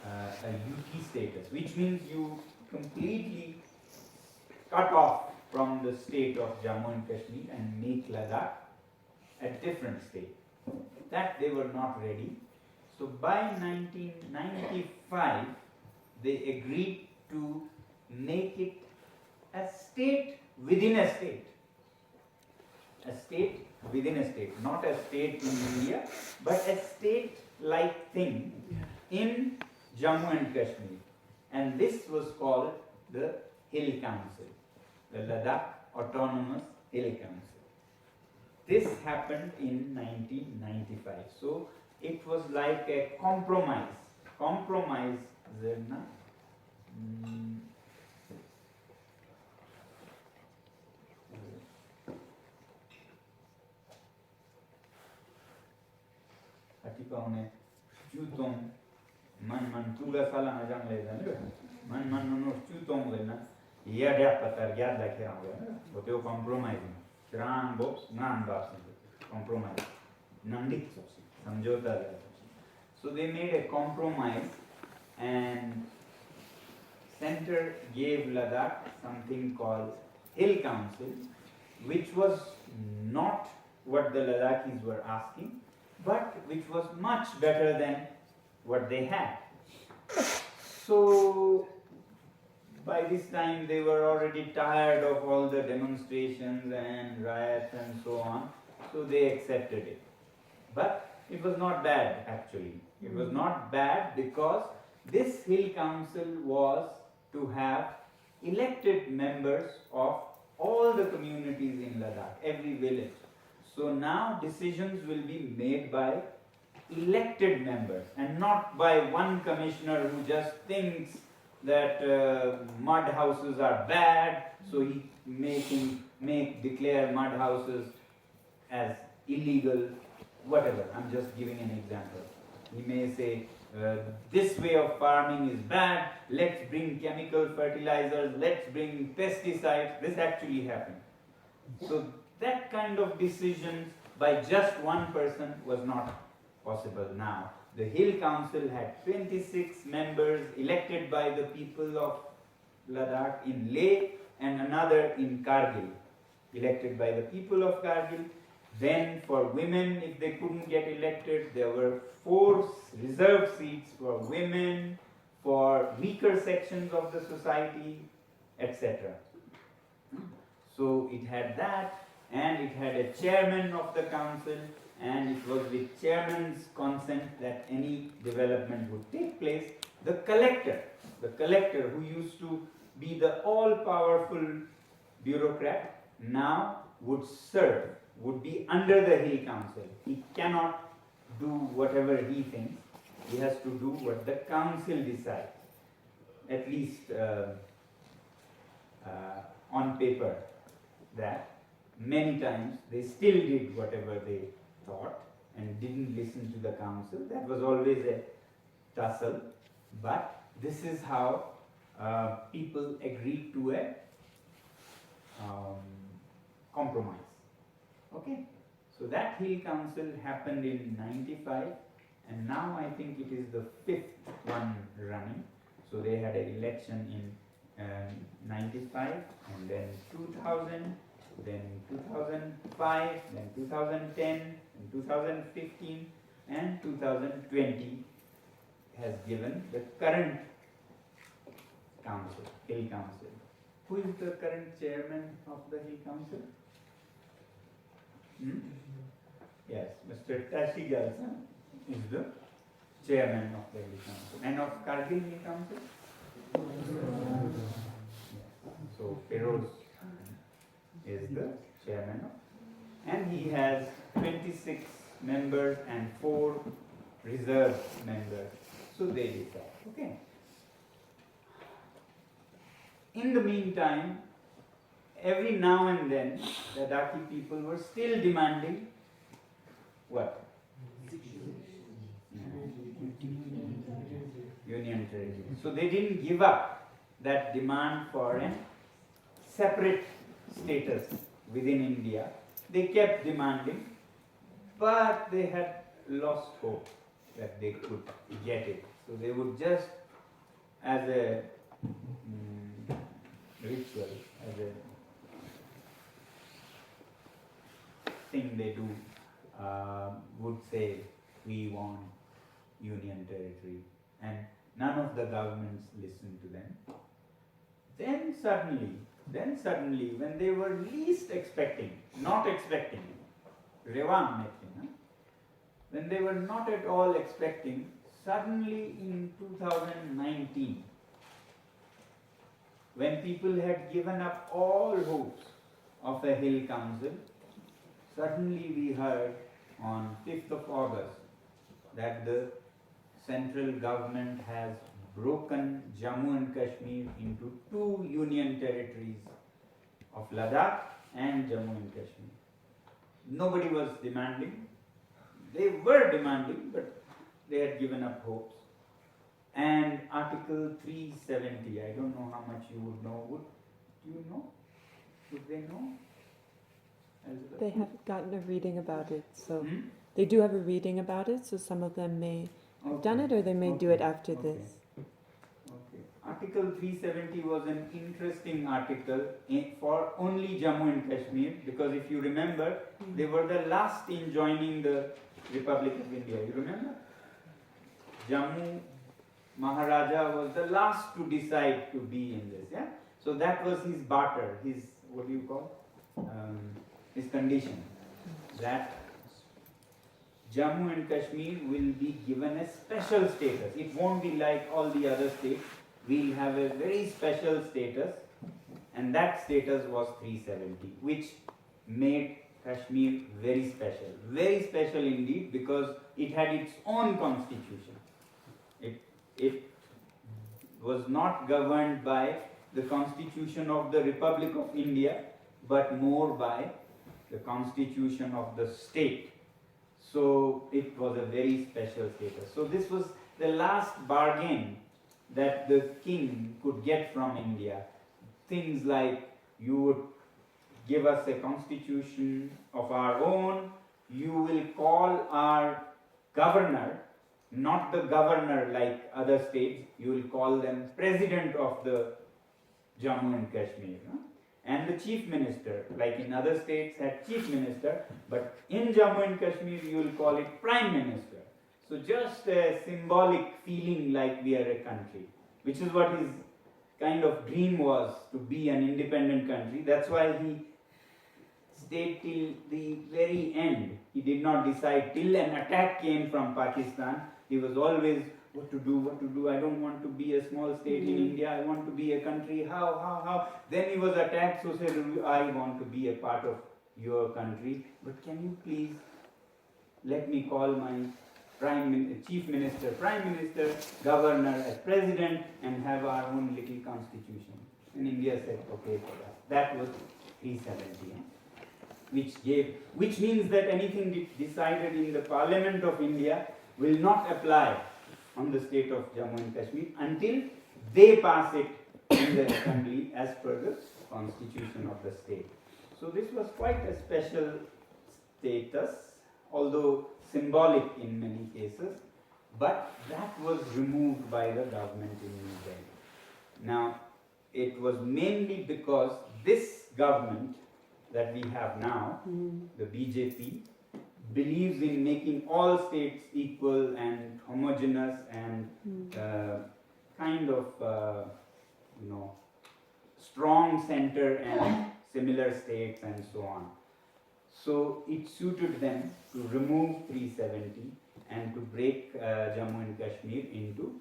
a UT status, which means you completely cut off from the state of Jammu and Kashmir and make Ladakh a different state. That they were not ready. So by 1995, they agreed to make it a state within a state. A state within a state, not a state in India, but a state-like thing in Jammu and Kashmir. And this was called the Hill Council, the Ladakh Autonomous Hill Council. This happened in 1995. So it was like a compromise. Compromise, Zerna. Paune Chutom Man Tuga Sala Najang Ledan Man no Chutom Lena Yada Patar Yad like but you compromising Shran Bobs Nan Bas compromise Nandik Samjota. So they made a compromise, and center gave Ladakh something called Hill Council, which was not what the Ladakhis were asking, but which was much better than what they had. So by this time they were already tired of all the demonstrations and riots and so on, so they accepted it. But it was not bad actually. It was not bad because this Hill Council was to have elected members of all the communities in Ladakh, every village. So now decisions will be made by elected members and not by one commissioner who just thinks that mud houses are bad, so he declare mud houses as illegal, whatever. I'm just giving an example. He may say this way of farming is bad, let's bring chemical fertilizers, let's bring pesticides. This actually happened. So that kind of decisions by just one person was not possible now. The Hill Council had 26 members elected by the people of Ladakh in Leh and another in Kargil, elected by the people of Kargil. Then for women, if they couldn't get elected, there were 4 reserved seats for women, for weaker sections of the society, etc. So it had that, and it had a chairman of the council, and it was with chairman's consent that any development would take place. The collector who used to be the all-powerful bureaucrat, now would serve, would be under the Hill Council. He cannot do whatever he thinks. He has to do what the council decides. At least on paper, that many times they still did whatever they thought and didn't listen to the council. That was always a tussle, but this is how people agreed to a compromise. Okay, so that Hill Council happened in 95, and now I think it is the 5th one running. So they had an election in 95, and then 2000, then 2005, then 2010, and 2015, and 2020 has given the current council, Hill Council. Who is the current chairman of the Hill Council? Yes, Mr. Tashigal is the chairman of the Hill Council. And of Kargil Hill Council? So Feroz is the chairman of, and he has 26 members and 4 reserve members. So they decide. Okay. In the meantime, every now and then, the Ladakhi people were still demanding what? Union territory. So they didn't give up that demand for a separate status within India. They kept demanding, but they had lost hope that they could get it. So they would just, as a ritual, as a thing they do, would say, we want union territory, and none of the governments listened to them. Then suddenly, when they were least expecting, not expecting, when they were not at all expecting, suddenly in 2019, when people had given up all hopes of a hill council, suddenly we heard on 5th of August that the central government has broken Jammu and Kashmir into two union territories of Ladakh and Jammu and Kashmir. Nobody was demanding. They were demanding, but they had given up hopes. And Article 370, I don't know how much you would know. Do you know? Would they know? Elizabeth?
They haven't gotten a reading about it, so
Hmm?
they do have a reading about it, so some of them may have done it or they may do it after this.
Okay. Article 370 was an interesting article for only Jammu and Kashmir, because if you remember, they were the last in joining the Republic of India. You remember? Jammu Maharaja was the last to decide to be in this. Yeah. So that was his barter, his, what do you call? His condition, that Jammu and Kashmir will be given a special status. It won't be like all the other states. We'll have a very special status, and that status was 370, which made Kashmir very special indeed, because it had its own constitution. It was not governed by the constitution of the Republic of India, but more by the constitution of the state. So it was a very special status. So this was the last bargain that the king could get from India. Things like, you would give us a constitution of our own, you will call our governor, not the governor like other states, you will call them president of the Jammu and Kashmir. No? And the chief minister, like in other states had chief minister, but in Jammu and Kashmir you will call it prime minister. So just a symbolic feeling like we are a country, which is what his kind of dream was, to be an independent country. That's why he stayed till the very end. He did not decide till an attack came from Pakistan. He was always, what to do, I don't want to be a small state in India, I want to be a country, how. Then he was attacked, so said, I want to be a part of your country, but can you please let me call my chief minister, prime minister, governor as president, and have our own little constitution. And India said, okay for that. That was 370, which means that anything decided in the Parliament of India will not apply on the state of Jammu and Kashmir until they pass it in the assembly as per the constitution of the state. So this was quite a special status, although symbolic in many cases, but that was removed by the government in New Delhi. Now, it was mainly because this government that we have now, the BJP, believes in making all states equal and homogeneous and kind of, strong center and similar states and so on. So it suited them to remove 370 and to break Jammu and Kashmir into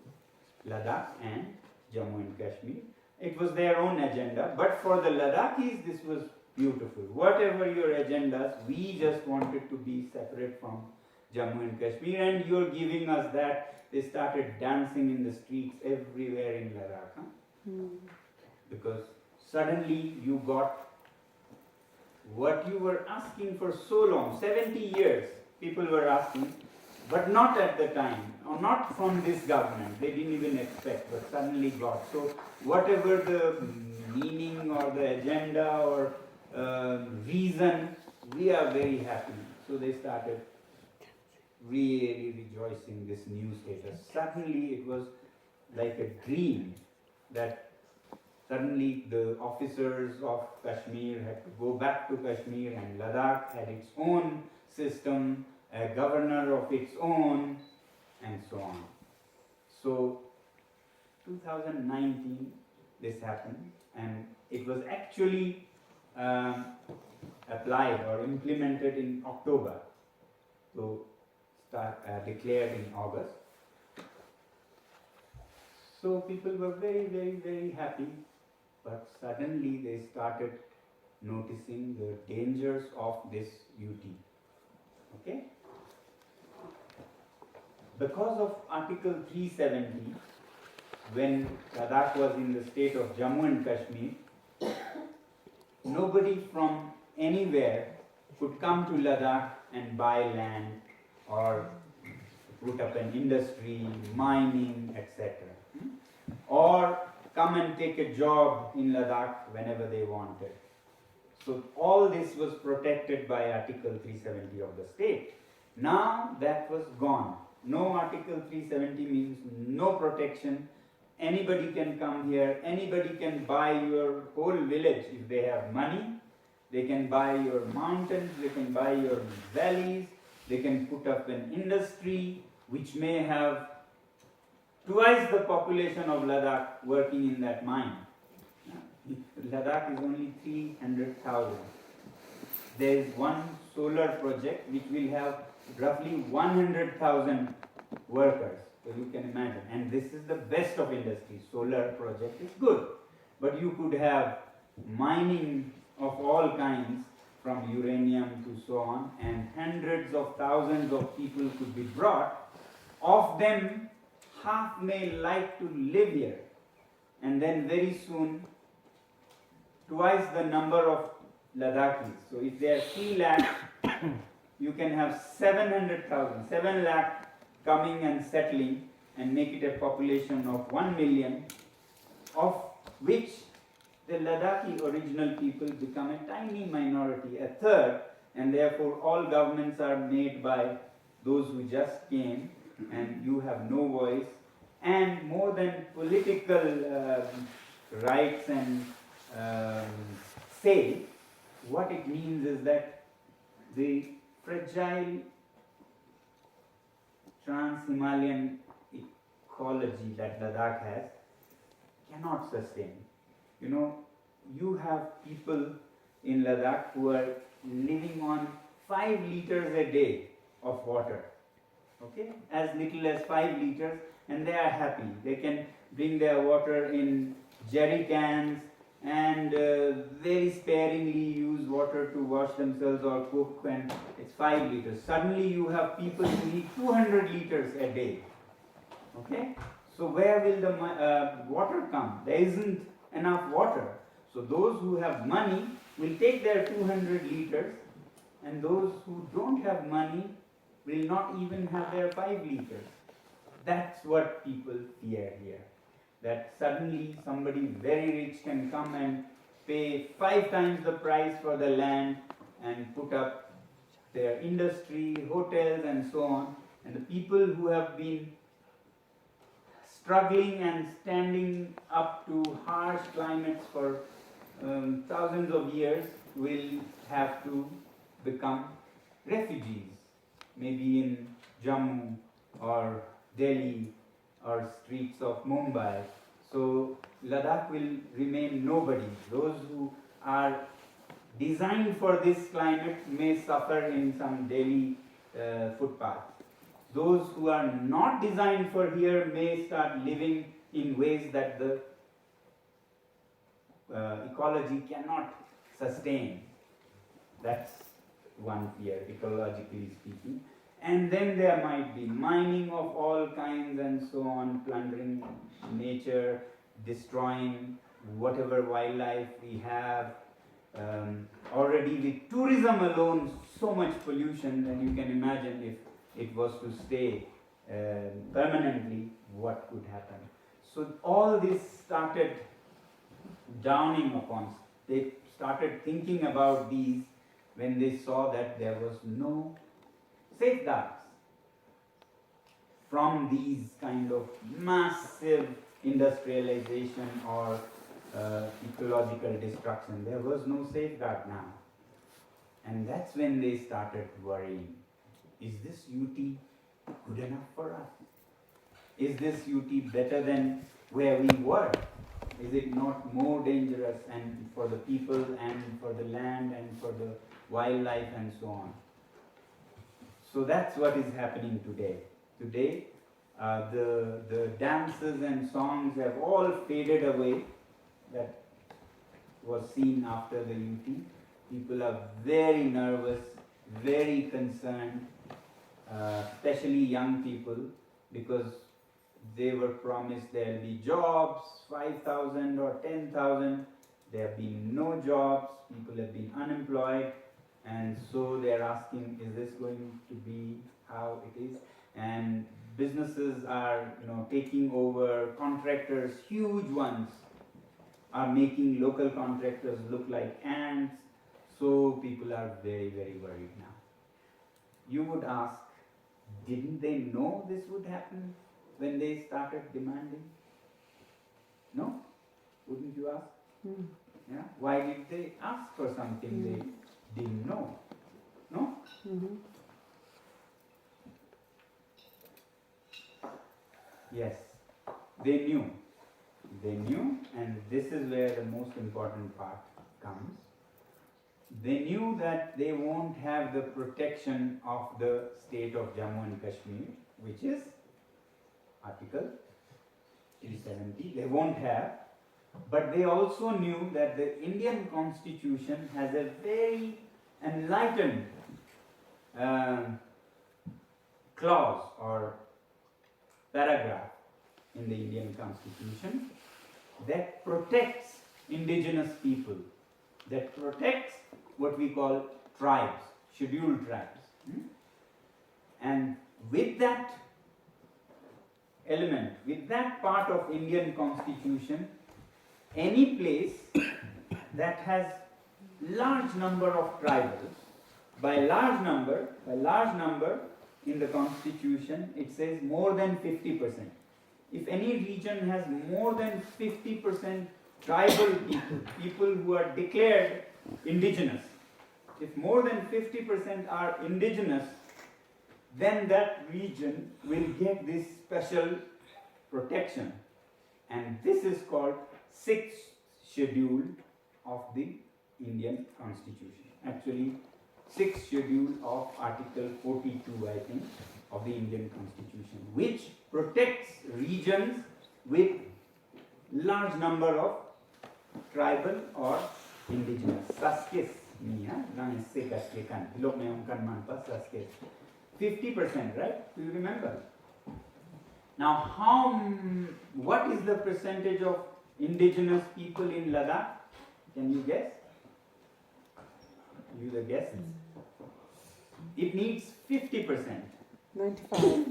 Ladakh and Jammu and Kashmir. It was their own agenda, but for the Ladakhis this was beautiful. Whatever your agendas, we just wanted to be separate from Jammu and Kashmir, and you're giving us that. They started dancing in the streets everywhere in Ladakh, because suddenly you got what you were asking for so long, 70 years people were asking, but not at the time, or not from this government, they didn't even expect, but suddenly got. So whatever the meaning or the agenda or reason, we are very happy. So they started really rejoicing this new status. Suddenly it was like a dream that suddenly the officers of Kashmir had to go back to Kashmir, and Ladakh had its own system, a governor of its own, and so on. So 2019 this happened, and it was actually applied or implemented in October, so declared in August. So people were very, very, very happy, but suddenly they started noticing the dangers of this UT. Okay? Because of Article 370, when Ladakh was in the state of Jammu and Kashmir, nobody from anywhere could come to Ladakh and buy land or put up an industry, mining, etc. Or come and take a job in Ladakh whenever they wanted. So all this was protected by Article 370 of the state. Now that was gone. No Article 370 means no protection. Anybody can come here, anybody can buy your whole village if they have money. They can buy your mountains, they can buy your valleys, they can put up an industry which may have twice the population of Ladakh working in that mine. Ladakh is only 300,000. There is one solar project which will have roughly 100,000 workers. So you can imagine. And this is the best of industry. Solar project is good. But you could have mining of all kinds, from uranium to so on, and hundreds of thousands of people could be brought. Of them, half may like to live here. And then very soon, twice the number of Ladakhis. So if there are 3 lakh, you can have 700,000, 7 lakh coming and settling and make it a population of 1 million, of which the Ladakhi original people become a tiny minority, a third, and therefore all governments are made by those who just came, and you have no voice. And more than political rights and say, what it means is that the fragile trans-Himalayan ecology that Ladakh has cannot sustain. You know, you have people in Ladakh who are living on 5 liters a day of water, okay, as little as 5 liters, and they are happy. They can bring their water in jerry cans and very sparingly use water to wash themselves or cook, and it's 5 liters. Suddenly you have people who need 200 liters a day. Okay? So where will the water come? There isn't enough water. So those who have money will take their 200 liters, and those who don't have money will not even have their 5 liters. That's what people fear here. That suddenly somebody very rich can come and pay 5 times the price for the land and put up their industry, hotels and so on. And the people who have been struggling and standing up to harsh climates for thousands of years will have to become refugees, maybe in Jammu or Delhi or streets of Mumbai. So Ladakh will remain nobody. Those who are designed for this climate may suffer in some Delhi footpath. Those who are not designed for here may start living in ways that the ecology cannot sustain. That's one fear, ecologically speaking. And then there might be mining of all kinds and so on, plundering nature, destroying whatever wildlife we have. Already with tourism alone, so much pollution, and you can imagine if it was to stay permanently, what could happen. So all this started dawning upon us. They started thinking about these when they saw that there was no safeguards from these kind of massive industrialization or ecological destruction. There was no safeguard now. And that's when they started worrying. Is this UT good enough for us? Is this UT better than where we were? Is it not more dangerous and for the people and for the land and for the wildlife and so on? So that's what is happening today. Today, the dances and songs have all faded away. That was seen after the UT. People are very nervous, very concerned, especially young people, because they were promised there will be jobs, 5,000 or 10,000. There have been no jobs, people have been unemployed, and so they're asking, is this going to be how it is? And businesses are, taking over, contractors, huge ones, are making local contractors look like ants. So people are very, very worried now. You would ask, didn't they know this would happen when they started demanding? No? Wouldn't you ask? Yeah? Why did they ask for something they didn't know? No? Yes, they knew. They knew, and this is where the most important part comes. They knew that they won't have the protection of the state of Jammu and Kashmir, which is Article 370. They won't have, but they also knew that the Indian Constitution has a very enlightened clause or paragraph in the Indian Constitution that protects indigenous people, that protects what we call tribes, scheduled tribes. And with that element, with that part of Indian Constitution, any place that has large number of tribals, by large number in the Constitution it says more than 50%. If any region has more than 50% tribal people who are declared indigenous, if more than 50% are indigenous, then that region will get this special protection. And this is called 6th schedule of the Indian Constitution. Actually, 6th schedule of Article 42, I think, of the Indian Constitution, which protects regions with large number of tribal or indigenous. Saskis, 50%, right? Do you remember? Now, what is the percentage of indigenous people in Ladakh? Can you guess? You the guess? It needs 50%.
95.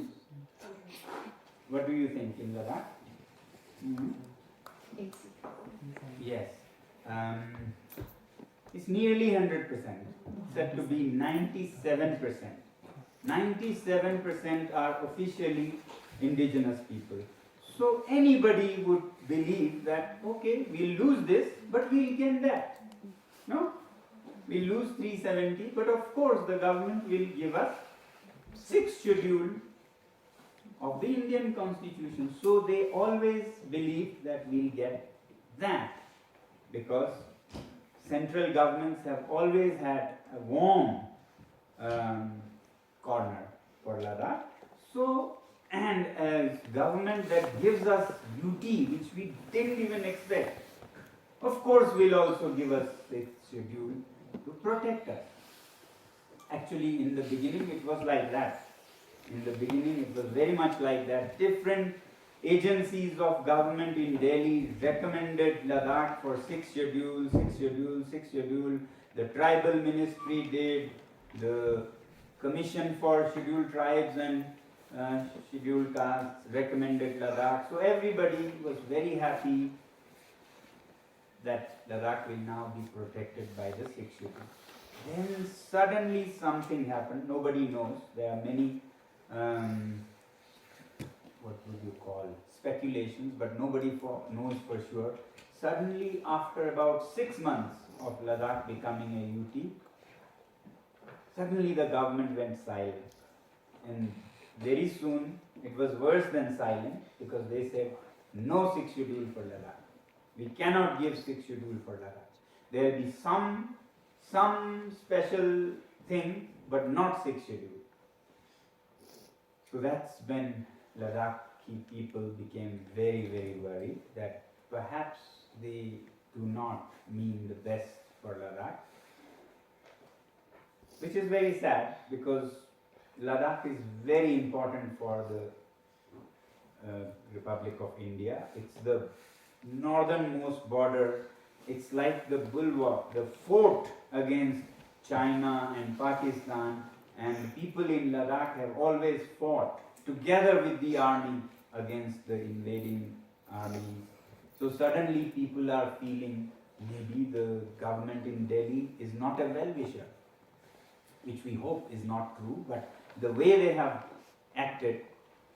What do you think in Ladakh? Yes. It's nearly 100%. Said to be 97%. 97% are officially indigenous people. So anybody would believe that, okay, we'll lose this, but we'll gain that. No? We lose 370, but of course the government will give us 6th schedule of the Indian Constitution. So they always believe that we'll get that, because central governments have always had a warm corner for Ladakh. So, and a government that gives us UT, which we didn't even expect, of course will also give us 6th schedule to protect us. Actually, in the beginning it was like that. In the beginning, it was very much like that. Different agencies of government in Delhi recommended Ladakh for 6 schedules, 6 schedules, 6 schedules. The tribal ministry did, the Commission for Scheduled Tribes and Scheduled Castes recommended Ladakh. So everybody was very happy that Ladakh will now be protected by the 6 schedules. Then suddenly something happened, nobody knows. There are many, what would you call, speculations, but nobody knows for sure. Suddenly, after about 6 months of Ladakh becoming a UT, suddenly the government went silent. And very soon, it was worse than silent, because they said, no 6 schedule for Ladakh. We cannot give 6 schedule for Ladakh. There will be some special thing, but not 6 schedule. So that's when Ladakhi people became very, very worried that perhaps they do not mean the best for Ladakh, which is very sad, because Ladakh is very important for the Republic of India. It's the northernmost border. It's like the bulwark, the fort against China and Pakistan, and people in Ladakh have always fought together with the army against the invading armies. So suddenly people are feeling maybe the government in Delhi is not a well-wisher, which we hope is not true, but the way they have acted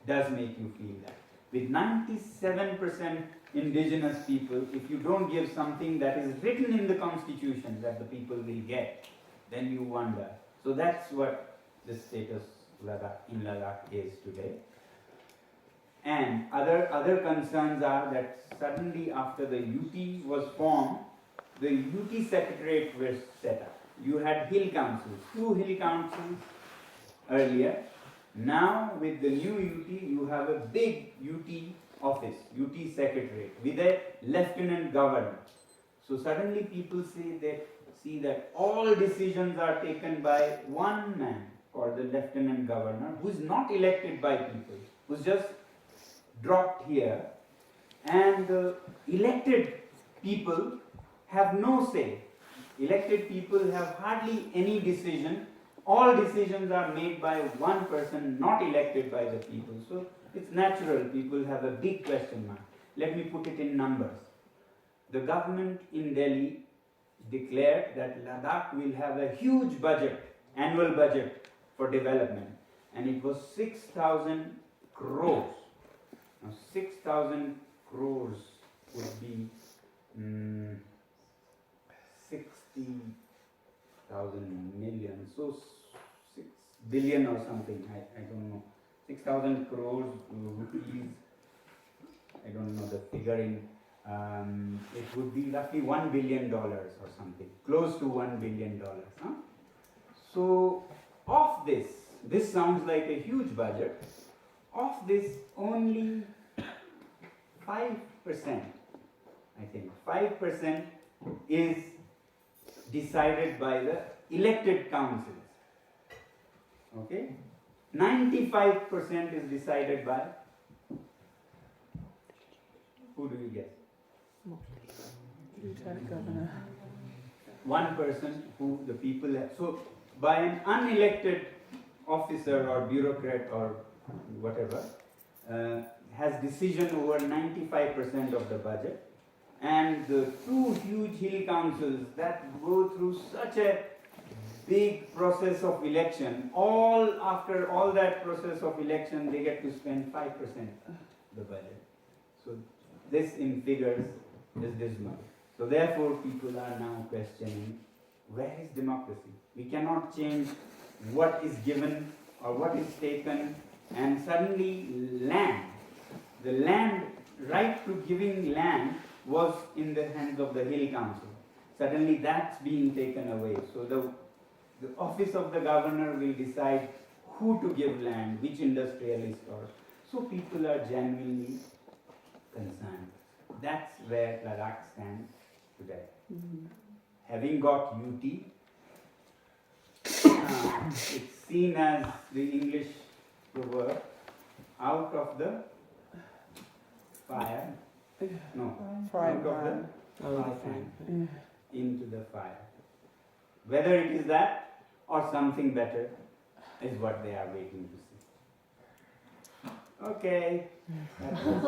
does make you feel that. With 97% indigenous people, if you don't give something that is written in the constitution that the people will get, then you wonder. So that's what the status in Ladakh is today. And other concerns are that suddenly after the UT was formed, the UT secretariat was set up. You had hill councils, 2 hill councils earlier. Now with the new UT, you have a big UT office, UT secretariat, with a lieutenant governor. So suddenly people see that all decisions are taken by one man called the lieutenant governor, who is not elected by people, who is just dropped here, and the elected people have no say. Elected people have hardly any decision. All decisions are made by one person, not elected by the people. So it's natural, people have a big question mark. Let me put it in numbers. The government in Delhi declared that Ladakh will have a huge budget, annual budget for development, and it was 6,000 crores. Now 6,000 crores would be 60,000 million, so 6 billion or something, I don't know. 6,000 crores rupees, I don't know the figure in, it would be roughly $1 billion or something, close to $1 billion. Huh? So of this sounds like a huge budget. Of this, only 5%, I think, 5% is decided by the elected councils. Okay? 95% is decided by, who do you guess?
Lieutenant Governor.
One person who the people have. So by an unelected officer or bureaucrat or whatever, has decision over 95% of the budget, and the 2 huge hill councils that go through such a big process of election, after all that process of election, they get to spend 5% the budget. So this in figures is dismal. So therefore people are now questioning, where is democracy? We cannot change what is given or what is taken, and suddenly the land, right to giving land was in the hands of the hill council. Suddenly that's being taken away. So the office of the governor will decide who to give land, which industrialist or. So people are genuinely concerned. That's where Ladakh stands today.
Mm-hmm.
Having got UT, it's seen as the English proverb, out of the fire, no,
Frying
out of
pan.
the frying pan into the fire. Whether it is that or something better is what they are waiting to see. Okay. That was-